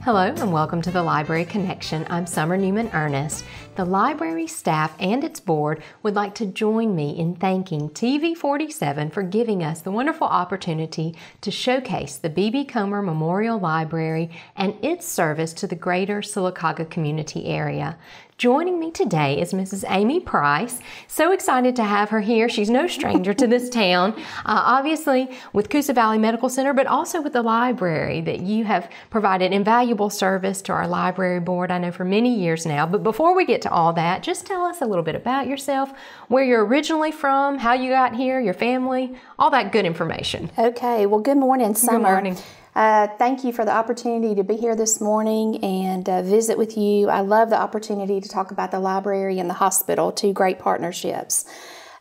Hello and welcome to the Library Connection. I'm Summer Newman Ernest. The library staff and its board would like to join me in thanking TV47 for giving us the wonderful opportunity to showcase the B.B. Comer Memorial Library and its service to the greater Sylacauga community area. Joining me today is Mrs. Amy Price. So excited to have her here. She's no stranger to this town, obviously with Coosa Valley Medical Center, but also with the library that you have provided invaluable service to our library board, I know for many years now. But before we get to all that, just tell us a little bit about yourself, where you're originally from, how you got here, your family, all that good information. Okay, well, good morning, Summer. Good morning. Thank you for the opportunity to be here this morning and visit with you. I love the opportunity to talk about the library and the hospital, two great partnerships.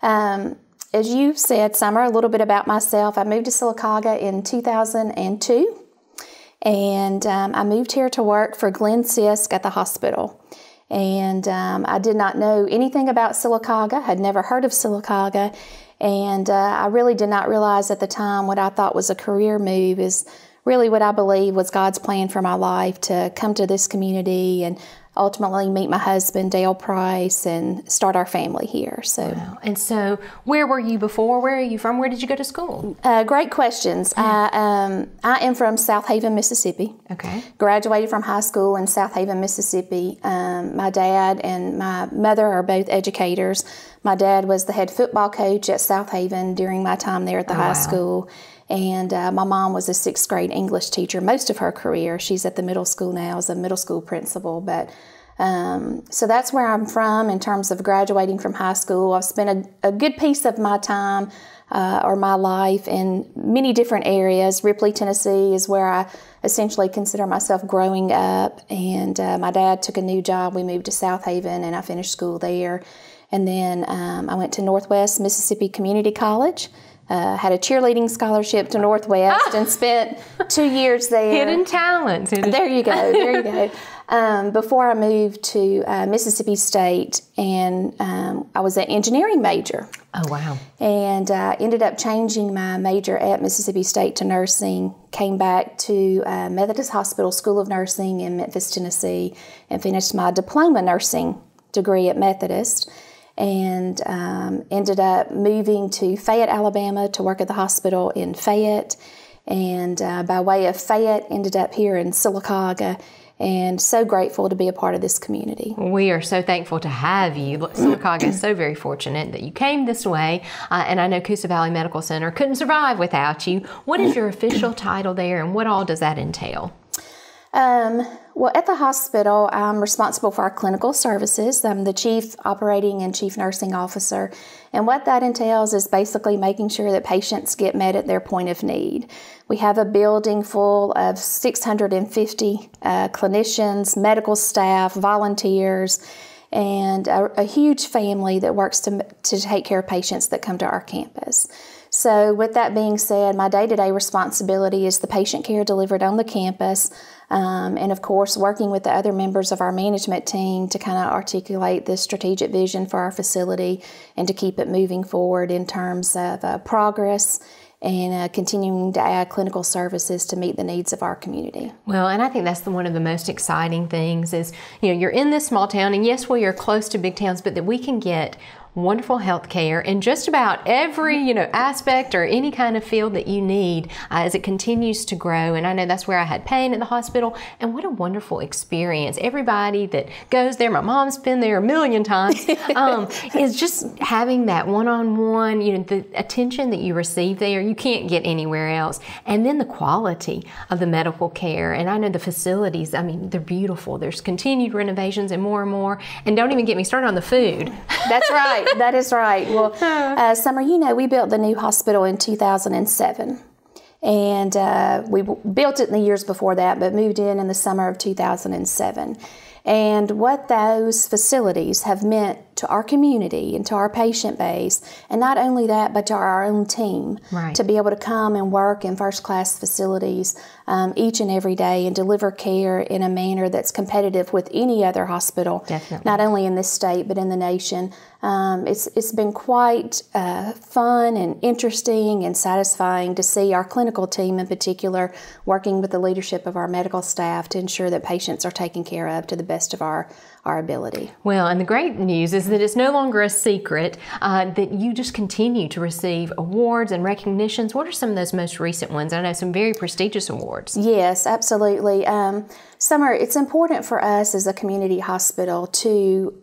As you said, Summer, a little bit about myself. I moved to Sylacauga in 2002, and I moved here to work for Glenn Sisk at the hospital. And I did not know anything about Sylacauga, had never heard of Sylacauga, and I really did not realize at the time what I thought was a career move is really what I believe was God's plan for my life, to come to this community and ultimately meet my husband, Dale Price, and start our family here. So, wow. And so where were you before? Where are you from? Where did you go to school? Great questions. I am from South Haven, Mississippi. Okay. Graduated from high school in South Haven, Mississippi. My dad and my mother are both educators. My dad was the head football coach at South Haven during my time there at the high school. And my mom was a sixth grade English teacher most of her career. She's at the middle school now as a middle school principal. But so that's where I'm from in terms of graduating from high school. I've spent a good piece of my time or my life in many different areas. Ripley, Tennessee is where I essentially consider myself growing up. And my dad took a new job. We moved to South Haven and I finished school there. And then I went to Northwest Mississippi Community College. Had a cheerleading scholarship to Northwest and spent 2 years there. Hidden talents. There you go. There you go. Before I moved to Mississippi State, and I was an engineering major. Oh, wow. And ended up changing my major at Mississippi State to nursing, came back to Methodist Hospital School of Nursing in Memphis, Tennessee, and finished my diploma nursing degree at Methodist. And ended up moving to Fayette, Alabama to work at the hospital in Fayette. And by way of Fayette, ended up here in Sylacauga, and so grateful to be a part of this community. We are so thankful to have you. Sylacauga is so very fortunate that you came this way, and I know Coosa Valley Medical Center couldn't survive without you. What is your official title there, and what all does that entail? Well, at the hospital, I'm responsible for our clinical services. I'm the Chief Operating and Chief Nursing Officer. And what that entails is basically making sure that patients get met at their point of need. We have a building full of 650 clinicians, medical staff, volunteers, and a huge family that works to take care of patients that come to our campus. So with that being said, my day-to-day responsibility is the patient care delivered on the campus, and of course working with the other members of our management team to kind of articulate the strategic vision for our facility and to keep it moving forward in terms of progress and continuing to add clinical services to meet the needs of our community. Well, and I think that's one of the most exciting things is, you know, you're in this small town, and yes, we are close to big towns, but that we can get wonderful health care in just about every, aspect or any kind of field that you need as it continues to grow. And I know that's where I had pain at the hospital, and what a wonderful experience. Everybody that goes there, my mom's been there a million times, is just having that one-on-one, the attention that you receive there, you can't get anywhere else. And then the quality of the medical care. And I know the facilities, I mean, they're beautiful. There's continued renovations and more. And don't even get me started on the food. That's right. That is right. Well, Summer, we built the new hospital in 2007. And we built it in the years before that, but moved in the summer of 2007. And what those facilities have meant to our community and to our patient base, and not only that, but to our own team, to be able to come and work in first-class facilities each and every day and deliver care in a manner that's competitive with any other hospital, not only in this state but in the nation. It's been quite fun and interesting and satisfying to see our clinical team in particular working with the leadership of our medical staff to ensure that patients are taken care of to the best of our ability. Well, and the great news is that it's no longer a secret that you just continue to receive awards and recognitions. What are some of those most recent ones? I know some very prestigious awards. Yes, absolutely. Summer, it's important for us as a community hospital to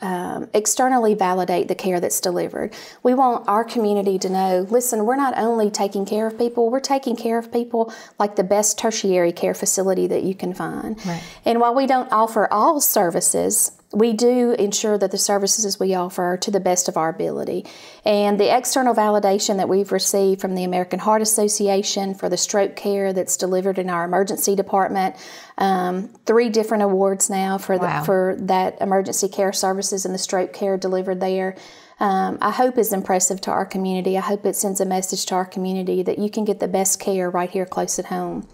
externally validate the care that's delivered. We want our community to know, listen, we're not only taking care of people, we're taking care of people like the best tertiary care facility that you can find. And while we don't offer all services, we do ensure that the services we offer are to the best of our ability. And the external validation that we've received from the American Heart Association for the stroke care that's delivered in our emergency department, 3 different awards now for that emergency care services and the stroke care delivered there, I hope is impressive to our community. I hope it sends a message to our community that you can get the best care right here close at home.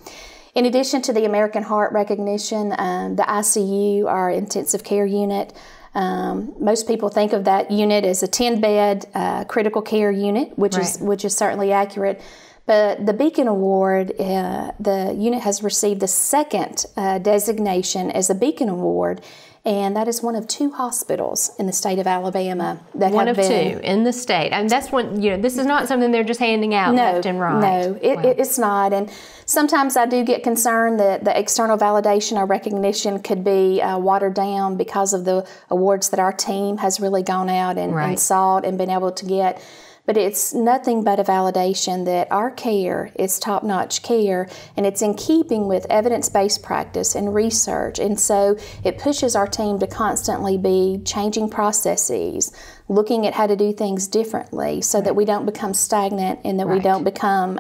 In addition to the American Heart recognition, the ICU, our intensive care unit, most people think of that unit as a 10-bed critical care unit, which is certainly accurate. But the Beacon Award, the unit has received the 2nd designation as a Beacon Award, and that is one of 2 hospitals in the state of Alabama that one have of been 2 in the state. And that's one. This is not something they're just handing out left and right. No, it's not. And sometimes I do get concerned that the external validation or recognition could be watered down because of the awards that our team has really gone out and sought and been able to get. But it's nothing but a validation that our care is top-notch care, and it's in keeping with evidence-based practice and research. And so it pushes our team to constantly be changing processes, looking at how to do things differently so that we don't become stagnant and that we don't become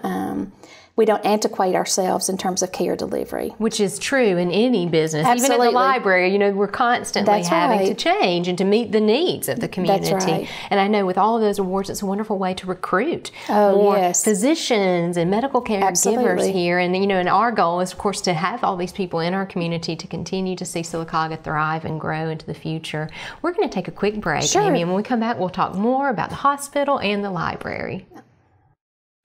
we don't antiquate ourselves in terms of care delivery. Which is true in any business. Even in the library, we're constantly having to change and to meet the needs of the community. And I know with all of those awards, it's a wonderful way to recruit more physicians and medical caregivers here. And, and our goal is, of course, to have all these people in our community to continue to see Sylacauga thrive and grow into the future. We're going to take a quick break, Amy, and when we come back, we'll talk more about the hospital and the library.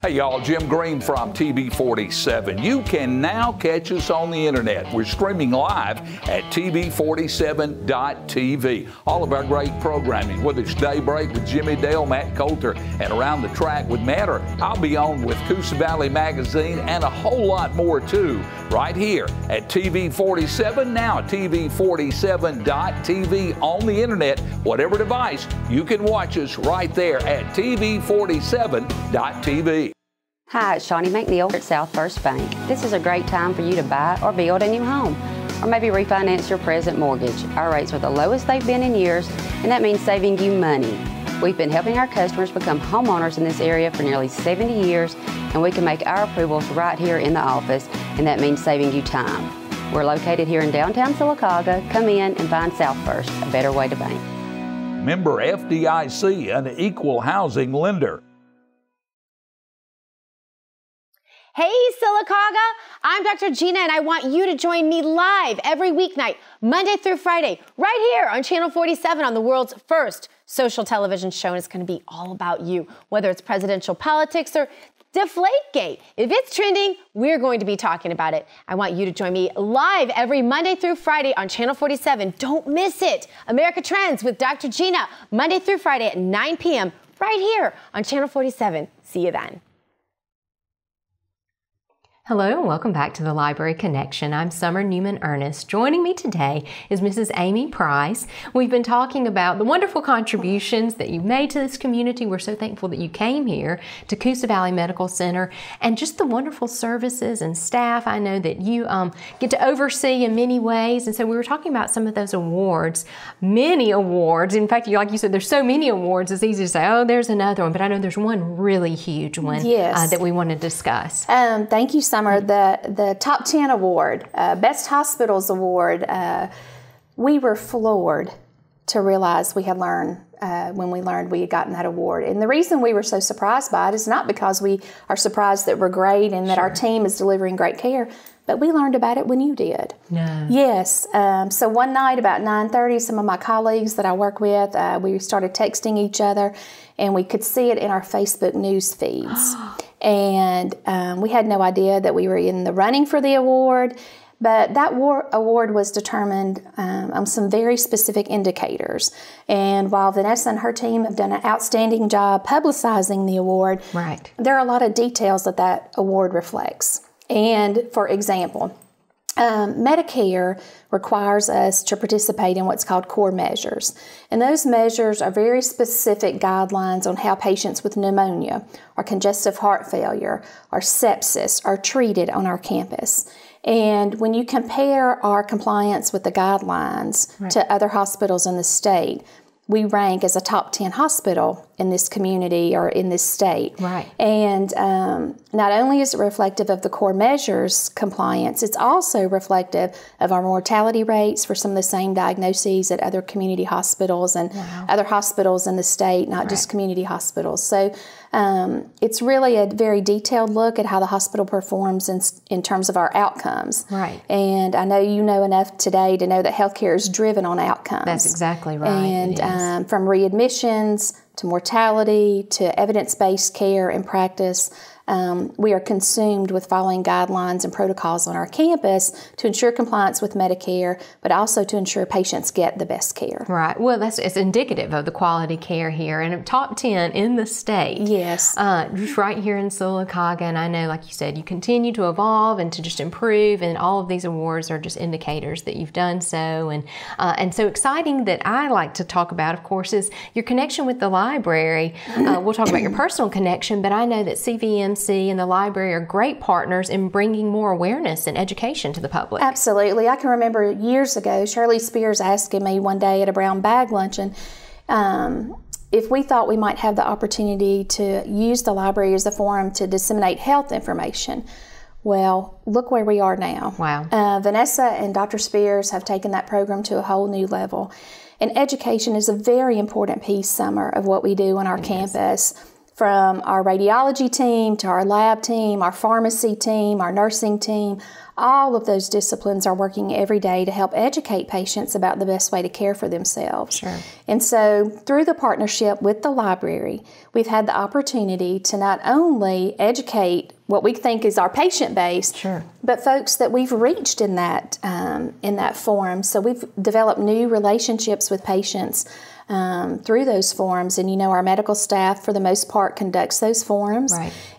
Hey y'all, Jim Green from TV47. You can now catch us on the internet. We're streaming live at TV47.tv. All of our great programming, whether it's Daybreak with Jimmy Dale, Matt Coulter, and Around the Track with Matt, or I'll be on with Coosa Valley Magazine and a whole lot more too, right here at TV47, now TV47.tv on the internet. Whatever device, you can watch us right there at TV47.tv. Hi, it's Shawnee McNeil at South First Bank. This is a great time for you to buy or build a new home, or maybe refinance your present mortgage. Our rates are the lowest they've been in years, and that means saving you money. We've been helping our customers become homeowners in this area for nearly 70 years, and we can make our approvals right here in the office, and that means saving you time. We're located here in downtown Sylacauga. Come in and find South First, a better way to bank. Member FDIC, an equal housing lender. Hey Sylacauga, I'm Dr. Gina and I want you to join me live every weeknight, Monday through Friday, right here on Channel 47 on the world's first social television show. And it's going to be all about you, whether it's presidential politics or Deflategate. If it's trending, we're going to be talking about it. I want you to join me live every Monday through Friday on Channel 47. Don't miss it. America Trends with Dr. Gina, Monday through Friday at 9 p.m. right here on Channel 47. See you then. Hello and welcome back to the Library Connection. I'm Summer Newman Ernest. Joining me today is Mrs. Amy Price. We've been talking about the wonderful contributions that you've made to this community. We're so thankful that you came here to Coosa Valley Medical Center, and just the wonderful services and staff I know that you get to oversee in many ways. And so we were talking about some of those awards, many awards. In fact, like you said, there's so many awards, it's easy to say, oh, there's another one. But I know there's one really huge one that we want to discuss. Thank you, Summer. The Top 10 Award, Best Hospitals Award, we were floored to realize we had learned when we learned we had gotten that award. And the reason we were so surprised by it is not because we are surprised that we're great and that our team is delivering great care, but we learned about it when you did. No. Yes. So one night about 9:30, some of my colleagues that I work with, we started texting each other, and we could see it in our Facebook news feeds. And we had no idea that we were in the running for the award. But that award was determined on some very specific indicators. And while Vanessa and her team have done an outstanding job publicizing the award, right, there are a lot of details that award reflects. And for example, Medicare requires us to participate in what's called core measures. And those measures are very specific guidelines on how patients with pneumonia or congestive heart failure or sepsis are treated on our campus. And when you compare our compliance with the guidelines to other hospitals in the state, we rank as a top 10 hospital in this community or in this state. Right. And not only is it reflective of the core measures compliance, it's also reflective of our mortality rates for some of the same diagnoses at other community hospitals and other hospitals in the state, not just community hospitals. So it's really a very detailed look at how the hospital performs in terms of our outcomes. Right. And I know you know enough today to know that healthcare is driven on outcomes. That's exactly right. And from readmissions to mortality to evidence-based care and practice, we are consumed with following guidelines and protocols on our campus to ensure compliance with Medicare, but also to ensure patients get the best care. Right. Well, it's indicative of the quality care here, and top 10 in the state. Yes. Just right here in Sylacauga, and I know, like you said, you continue to evolve and to just improve, and all of these awards are just indicators that you've done so. And so exciting that I like to talk about, of course, is your connection with the library. We'll talk about your personal connection, but I know that CVMC and the library are great partners in bringing more awareness and education to the public. Absolutely. I can remember years ago, Shirley Spears asking me one day at a brown bag luncheon if we thought we might have the opportunity to use the library as a forum to disseminate health information. Well, look where we are now. Wow. Vanessa and Dr. Spears have taken that program to a whole new level. And education is a very important piece, Summer, of what we do on our campus. From our radiology team to our lab team, our pharmacy team, our nursing team, all of those disciplines are working every day to help educate patients about the best way to care for themselves. Sure. And so through the partnership with the library, we've had the opportunity to not only educate what we think is our patient base, but folks that we've reached in that forum. So we've developed new relationships with patients through those forums, and our medical staff for the most part conducts those forums,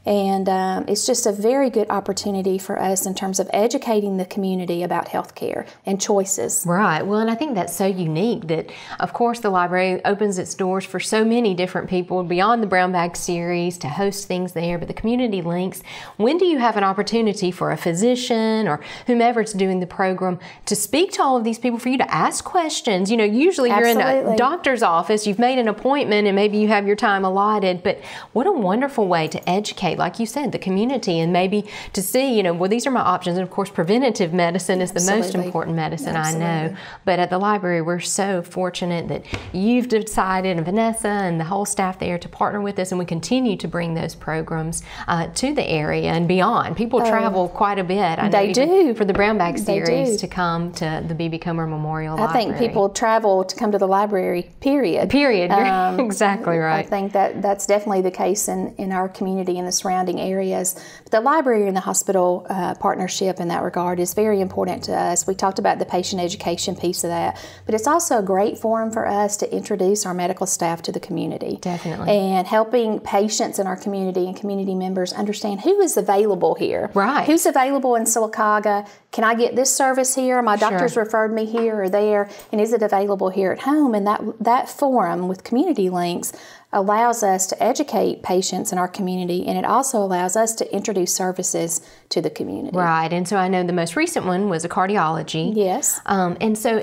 and it's just a very good opportunity for us in terms of educating the community about healthcare and choices. Right. Well, and I think that's so unique that, of course, the library opens its doors for so many different people beyond the Brown Bag series to host things there, but the community links. When do you have an opportunity for a physician or whomever's doing the program to speak to all of these people, for you to ask questions? Usually you're in a doctor's office, you've made an appointment, and maybe you have your time allotted, but what a wonderful way to educate, like you said, the community, and maybe to see, well, these are my options. And of course, preventative medicine is the most important medicine I know. But at the library, we're so fortunate that you've decided, and Vanessa and the whole staff there, to partner with us, and we continue to bring those programs to the area and beyond. People travel quite a bit. I know they do. For the Brown Bag series to come to the B.B. Comer Memorial Library. I think people travel to come to the library, period. You're exactly right. I think that's definitely the case in our community and the surrounding areas. But the library and the hospital partnership in that regard is very important to us. We talked about the patient education piece of that, but it's also a great forum for us to introduce our medical staff to the community. Definitely. And helping patients in our community and community members understand who is available here. Right. Who's available in Sylacauga? Can I get this service here? My doctor's referred me here or there, and is it available here at home? And that forum with community links allows us to educate patients in our community, and it also allows us to introduce services to the community. Right, and so I know the most recent one was a cardiology. Yes. And so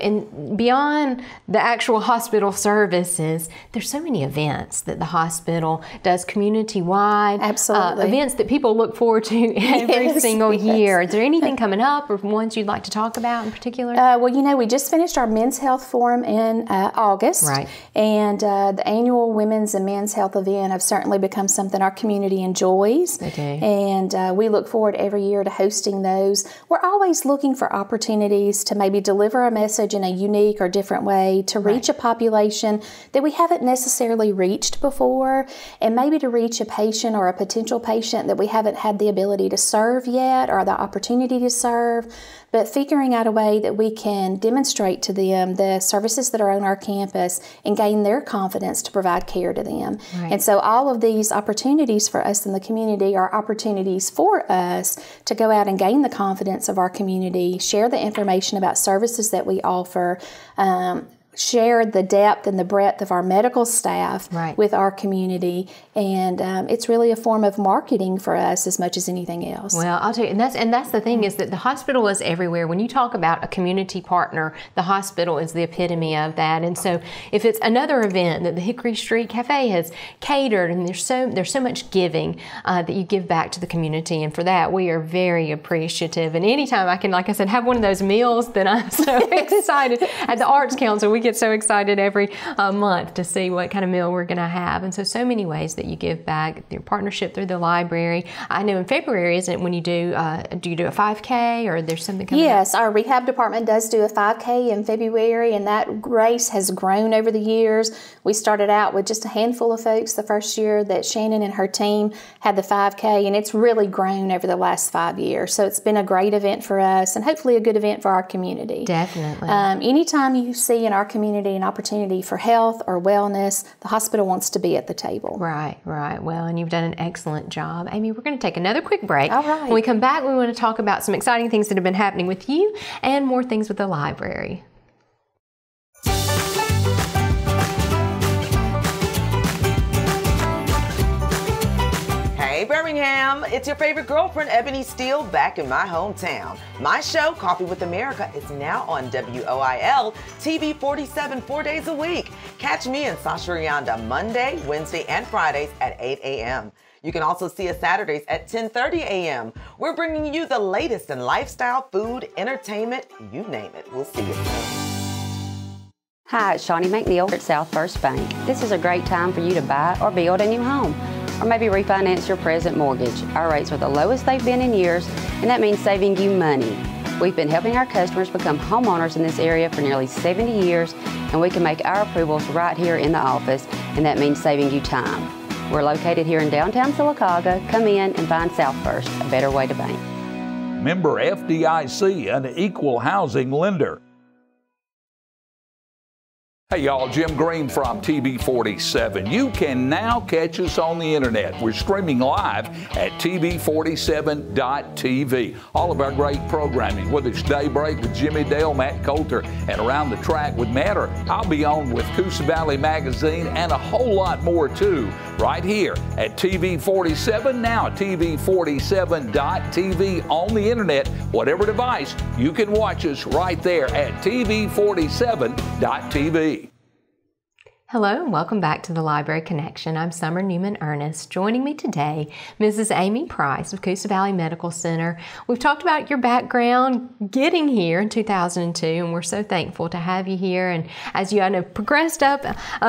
beyond the actual hospital services, there's so many events that the hospital does community-wide. Absolutely. Events that people look forward to every single year. Is there anything coming up or ones you'd like to talk about in particular? Well, you know, we just finished our Men's Health Forum in August. Right. And the annual Women's and Men's Health event have certainly become something our community enjoys. They do. And we look forward every year to hosting those. We're always looking for opportunities to maybe deliver a message in a unique or different way, to reach a population that we haven't necessarily reached before, and maybe to reach a patient or a potential patient that we haven't had the ability to serve yet or the opportunity to serve, but figuring out a way that we can demonstrate to them the services that are on our campus and gain their confidence to provide care to them. Right. And so all of these opportunities for us in the community are opportunities for us to go out and gain the confidence of our community, share the information about services that we offer, share the depth and the breadth of our medical staff with our community, and it's really a form of marketing for us as much as anything else. Well, I'll tell you, and that's the thing, is that the hospital is everywhere. When you talk about a community partner, the hospital is the epitome of that. And so, if it's another event that the Hickory Street Cafe has catered, and there's so much giving that you give back to the community, and for that we are very appreciative. And anytime I can, like I said, have one of those meals, then I'm so excited. At the Arts Council, we get so excited every month to see what kind of meal we're going to have. And so many ways that you give back, your partnership through the library. I know in February, isn't it, when you do you do a 5K, or there's something coming up? Yes, our rehab department does do a 5K in February, and that race has grown over the years. We started out with just a handful of folks the first year that Shannon and her team had the 5K, and it's really grown over the last 5 years. So it's been a great event for us, and hopefully a good event for our community. Definitely. Anytime you see in our community an opportunity for health or wellness, the hospital wants to be at the table. Right. Well, and you've done an excellent job. Amy, we're going to take another quick break. All right. When we come back, we want to talk about some exciting things that have been happening with you and more things with the library. Hey Birmingham, it's your favorite girlfriend, Ebony Steele, back in my hometown. My show, Coffee with America, is now on WOIL TV 47 4 days a week. Catch me and Sasha Rianda Monday, Wednesday, and Fridays at 8 a.m. You can also see us Saturdays at 10:30 a.m. We're bringing you the latest in lifestyle, food, entertainment, you name it. We'll see you soon. Hi, it's Shawnee McNeil at South First Bank. This is a great time for you to buy or build a new home, or maybe refinance your present mortgage. Our rates are the lowest they've been in years, and that means saving you money. We've been helping our customers become homeowners in this area for nearly 70 years, and we can make our approvals right here in the office, and that means saving you time. We're located here in downtown Sylacauga. Come in and find South First, a better way to bank. Member FDIC, an equal housing lender. Hey y'all, Jim Green from TV 47. You can now catch us on the internet. We're streaming live at tv47.tv. All of our great programming, whether it's Daybreak with Jimmy Dale, Matt Coulter, and Around the Track with Matt, or I'll be on with Coosa Valley Magazine, and a whole lot more too, right here at TV 47, now tv47.tv on the internet. Whatever device, you can watch us right there at tv47.tv. Hello and welcome back to the Library Connection. I'm Summer Newman Ernest. Joining me today, Mrs. Amy Price of Coosa Valley Medical Center. We've talked about your background getting here in 2002, and we're so thankful to have you here. And as you, I know, progressed up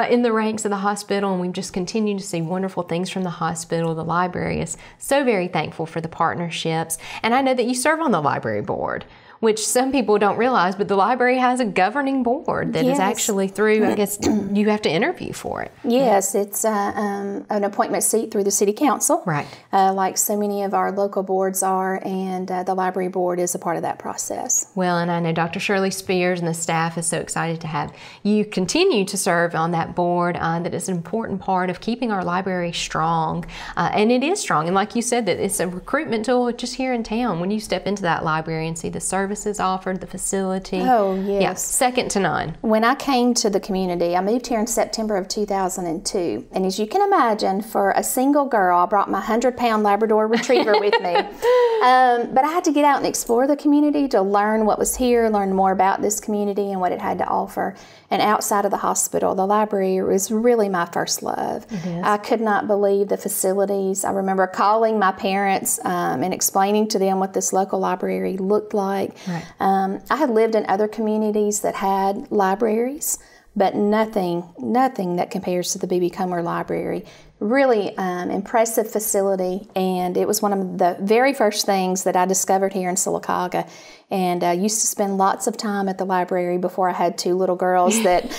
in the ranks of the hospital, and we've just continued to see wonderful things from the hospital. The library is so very thankful for the partnerships. And I know that you serve on the library board, which some people don't realize, but the library has a governing board that is actually through, I guess, you have to interview for it. Yes, it's an appointment seat through the city council. Right. Like so many of our local boards are, and the library board is a part of that process. Well, and I know Dr. Shirley Spears and the staff is so excited to have you continue to serve on that board. That is an important part of keeping our library strong. And it is strong. And like you said, that it's a recruitment tool just here in town. When you step into that library and see the services services offered, the facility. Oh, yes. Yeah, second to none. When I came to the community, I moved here in September of 2002. And as you can imagine, for a single girl, I brought my 100-pound Labrador Retriever with me. But I had to get out and explore the community to learn what was here, learn more about this community and what it had to offer. And outside of the hospital, the library was really my first love. I could not believe the facilities. I remember calling my parents and explaining to them what this local library looked like. Right. I had lived in other communities that had libraries, but nothing that compares to the B.B. Comer Library. Really impressive facility, and it was one of the very first things that I discovered here in Sylacauga. And I used to spend lots of time at the library before I had two little girls that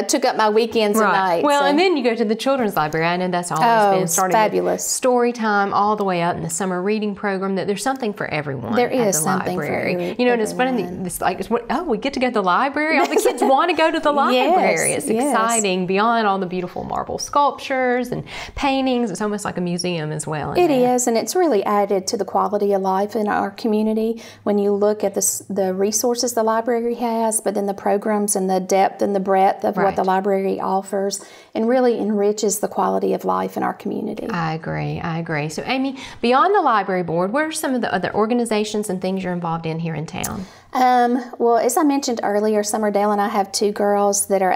took up my weekends and nights. Well, and then you go to the children's library. I know that's always been starting fabulous. Story time all the way up in the summer reading program. That there's something for everyone. There is at the something library. for You know, and it's funny. It's like, we get to go to the library. All the kids want to go to the library. It's exciting beyond all the beautiful marble sculptures and paintings. It's almost like a museum as well. It is, and it's really added to the quality of life in our community when you look at the resources the library has, but then the programs and the depth and the breadth of what the library offers, and really enriches the quality of life in our community. I agree. So Amy, beyond the library board, what are some of the other organizations and things you're involved in here in town? Well, as I mentioned earlier, Summerdale and I have two girls that are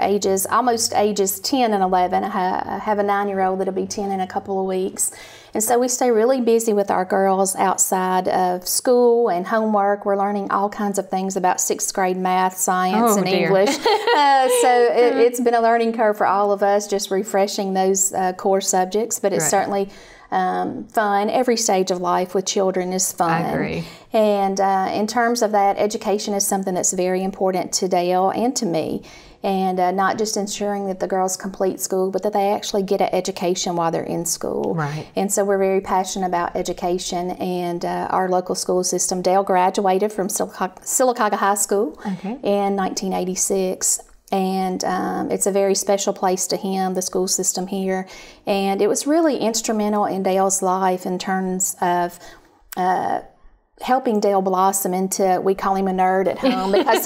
almost ages 10 and 11. I have a 9-year-old that'll be 10 in a couple of weeks. And so we stay really busy with our girls outside of school and homework. We're learning all kinds of things about 6th grade math, science, and English. So it's been a learning curve for all of us, just refreshing those core subjects. But it's certainly fun. Every stage of life with children is fun. I agree. And in terms of that, education is something that's very important to Dale and to me. And not just ensuring that the girls complete school, but that they actually get an education while they're in school. Right. And so we're very passionate about education and our local school system. Dale graduated from Sylacauga High School in 1986. And it's a very special place to him, the school system here. And it was really instrumental in Dale's life in terms of helping Dale blossom into, we call him a nerd at home, because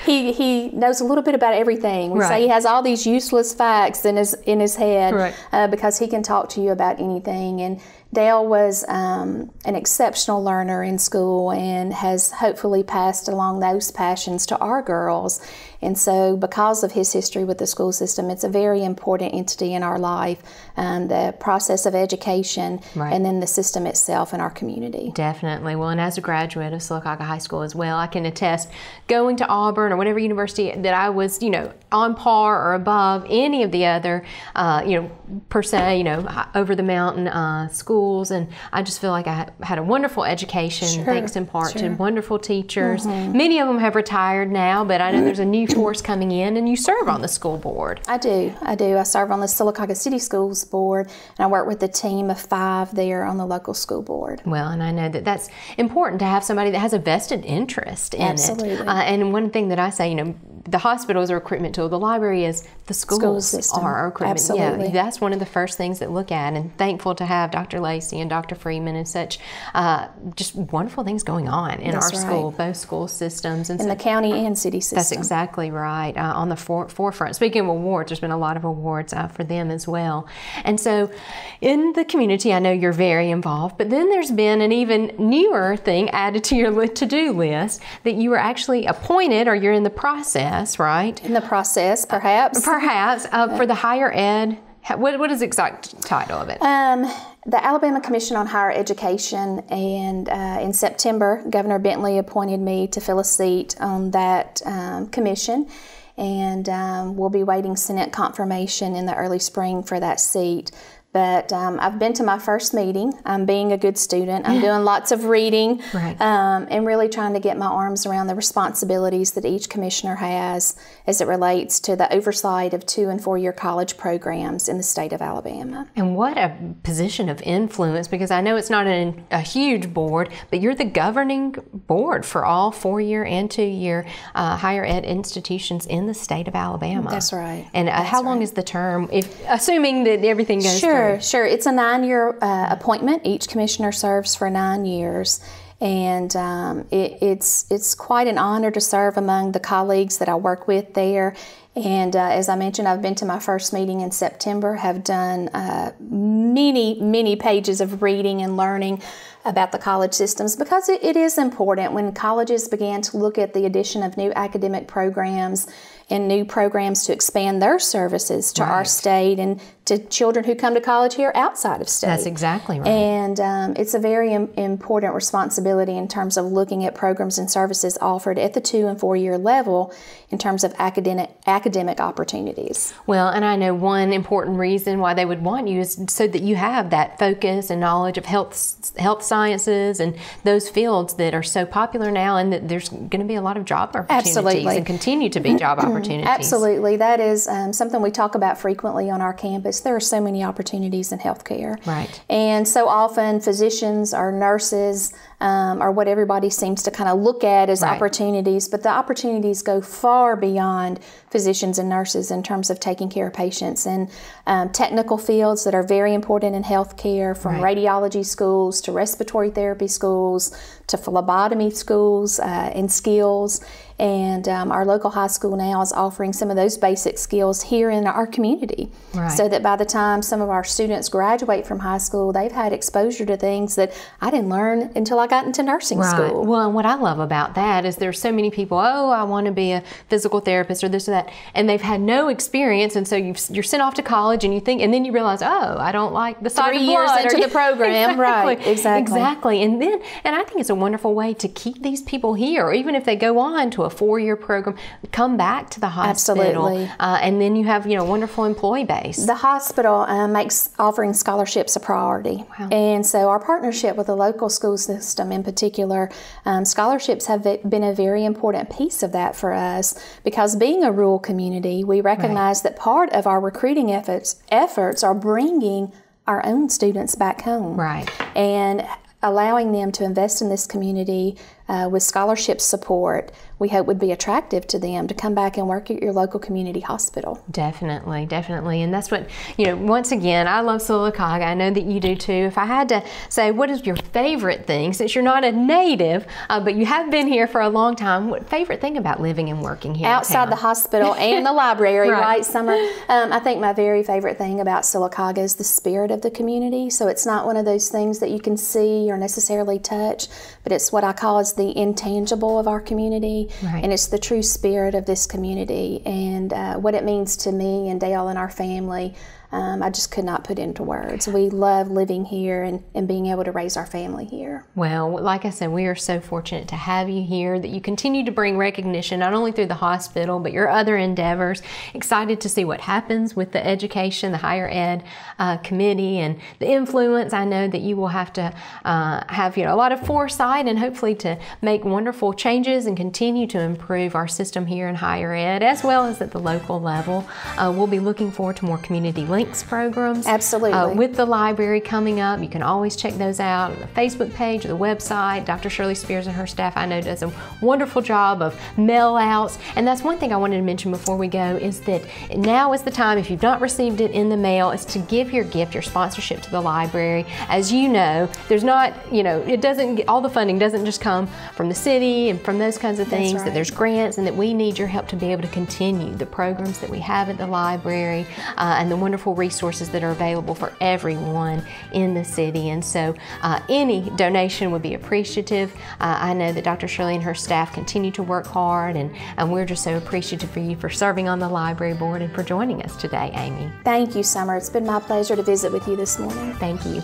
he knows a little bit about everything. We say he has all these useless facts in his head because he can talk to you about anything. And Dale was an exceptional learner in school and has hopefully passed along those passions to our girls. And so because of his history with the school system, it's a very important entity in our life, the process of education and then the system itself in our community. Definitely. Well, and as a graduate of Sylacauga High School as well, I can attest going to Auburn or whatever university that I was, on par or above any of the other, per se, over the mountain schools. And I just feel like I had a wonderful education, thanks in part to wonderful teachers. Many of them have retired now, but I know there's a new force coming in, and you serve on the school board. I do. I serve on the Sylacauga City Schools board, and I work with a team of 5 there on the local school board. Well, and I know that that's important to have somebody that has a vested interest in it. And one thing that I say, the hospital is a recruitment tool. The library is the schools are a recruitment. Absolutely. Yeah, that's one of the first things that look at, and thankful to have Dr. Lacey and Dr. Freeman and such just wonderful things going on in our school, both school systems. And in the county and city system. That's exactly right, on the forefront. Speaking of awards, there's been a lot of awards for them as well. And so in the community, I know you're very involved, but then there's been an even newer thing added to your to-do list, that you were actually appointed, or you're in the process, right? In the process, perhaps. For the higher ed. What is the exact title of it? The Alabama Commission on Higher Education, and in September, Governor Bentley appointed me to fill a seat on that commission, and we'll be waiting Senate confirmation in the early spring for that seat. But I've been to my first meeting. I'm being a good student. I'm doing lots of reading and really trying to get my arms around the responsibilities that each commissioner has as it relates to the oversight of 2- and 4-year college programs in the state of Alabama. And what a position of influence, because I know it's not a huge board, but you're the governing board for all 4-year and 2-year higher ed institutions in the state of Alabama. That's right. And how long is the term, assuming that everything goes through? Sure. It's a 9-year appointment. Each commissioner serves for 9 years. And it's quite an honor to serve among the colleagues that I work with there. And as I mentioned, I've been to my first meeting in September, have done many pages of reading and learning about the college systems, because it is important when colleges began to look at the addition of new academic programs and new programs to expand their services to our state and to children who come to college here outside of state. That's exactly right. And it's a very important responsibility in terms of looking at programs and services offered at the 2- and 4-year level in terms of academic opportunities. Well, and I know one important reason why they would want you is so that you have that focus and knowledge of health sciences and those fields that are so popular now, and that there's going to be a lot of job opportunities and continue to be job opportunities. Absolutely. That is something we talk about frequently on our campus. There are so many opportunities in healthcare. Right. And so often physicians or nurses are what everybody seems to kind of look at as opportunities, but the opportunities go far beyond physicians and nurses in terms of taking care of patients, and technical fields that are very important in healthcare, from radiology schools to respiratory therapy schools to phlebotomy schools and skills. And our local high school now is offering some of those basic skills here in our community, so that by the time some of our students graduate from high school, they've had exposure to things that I didn't learn until I got into nursing school. Well, and what I love about that is there's so many people, I want to be a physical therapist or this or that, and they've had no experience, and so you're sent off to college, and you think, and then you realize, I don't like the sight of blood. 3 years into the program, Exactly. And I think it's a wonderful way to keep these people here, or even if they go on to a 4-year program, come back to the hospital. Absolutely. And then you have, a wonderful employee base. The hospital makes offering scholarships a priority. Wow. And so our partnership with the local school system in particular, scholarships have been a very important piece of that for us, because being a rural community, we recognize that part of our recruiting efforts are bringing our own students back home. Right. And allowing them to invest in this community with scholarship support, we hope would be attractive to them to come back and work at your local community hospital. Definitely. And that's what, once again, I love Sylacauga. I know that you do too. If I had to say, what is your favorite thing, since you're not a native, but you have been here for a long time, what favorite thing about living and working here outside the hospital and the library, right, Summer? I think my very favorite thing about Sylacauga is the spirit of the community. So it's not one of those things that you can see or necessarily touch, but it's what I call is the intangible of our community. And it's the true spirit of this community, and what it means to me and Dale and our family. I just could not put into words. We love living here and being able to raise our family here. Well, like I said, we are so fortunate to have you here, that you continue to bring recognition not only through the hospital, but your other endeavors. Excited to see what happens with the education, the higher ed committee, and the influence. I know that you will have to have a lot of foresight, and hopefully to make wonderful changes and continue to improve our system here in higher ed, as well as at the local level. We'll be looking forward to more community links programs. Absolutely. With the library coming up, you can always check those out on the Facebook page or the website. Dr. Shirley Spears and her staff, I know, does a wonderful job of mail outs. And that's one thing I wanted to mention before we go, is that now is the time, if you've not received it in the mail, is to give your gift, your sponsorship to the library. As you know, there's not, it doesn't, all the funding doesn't just come from the city and from those kinds of things, that there's grants, and that we need your help to be able to continue the programs that we have at the library and the wonderful resources that are available for everyone in the city. And so any donation would be appreciative. I know that Dr. Shirley and her staff continue to work hard, and we're just so appreciative for you for serving on the library board and for joining us today, Amy. Thank you, Summer. It's been my pleasure to visit with you this morning. Thank you.